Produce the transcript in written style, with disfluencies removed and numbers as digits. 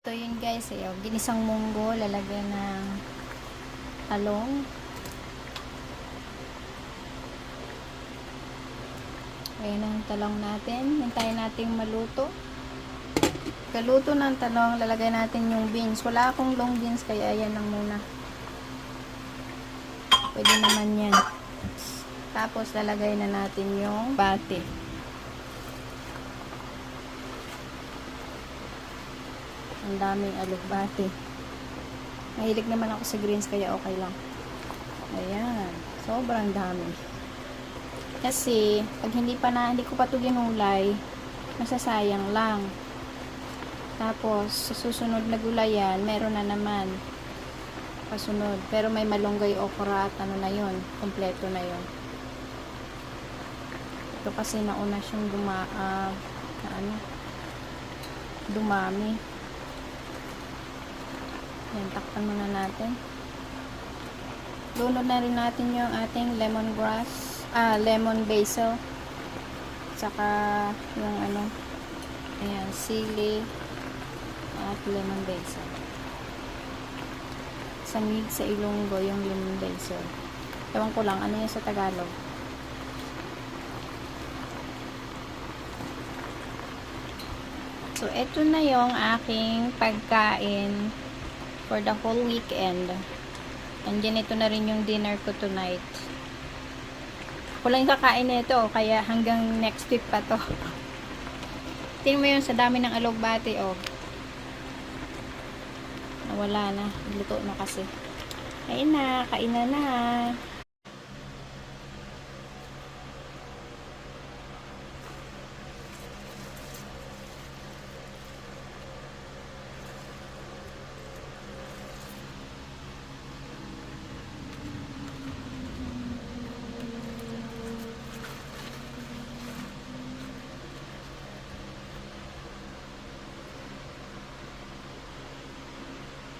So yun guys, ginisang munggo, lalagyan ng talong. Ayan ang talong natin. Hintayin natin maluto. Kaluto ng talong, lalagay natin yung beans. Wala akong long beans, kaya ayan lang muna. Pwede naman yan. Tapos lalagay na natin yung bati. Ang daming alugbati. Mahilig naman ako sa greens, kaya okay lang. Ayan. Sobrang dami. Kasi, pag hindi ko pa ito ginulay, masasayang lang. Tapos, sa susunod na gulayan, meron na naman. Pasunod. Pero may malunggay, okra, at ano na yun. Kompleto na yun. Ito kasi nauna siyang dumami. Yan, takpan muna natin. Lunod na rin natin yung ating lemon basil. Saka yung ayan, sili at lemon basil. Sangig sa Ilonggo yung lemon basil. Ewan ko lang, ano yan sa Tagalog. So, eto na yung aking pagkain for the whole weekend. And then, ito na rin yung dinner ko tonight. Ako lang kakain nito, kaya hanggang next week pa to. Tingnan mo yun, sa dami ng alugbati, oh. Nawala na. Luto na kasi. Kain na, kain na.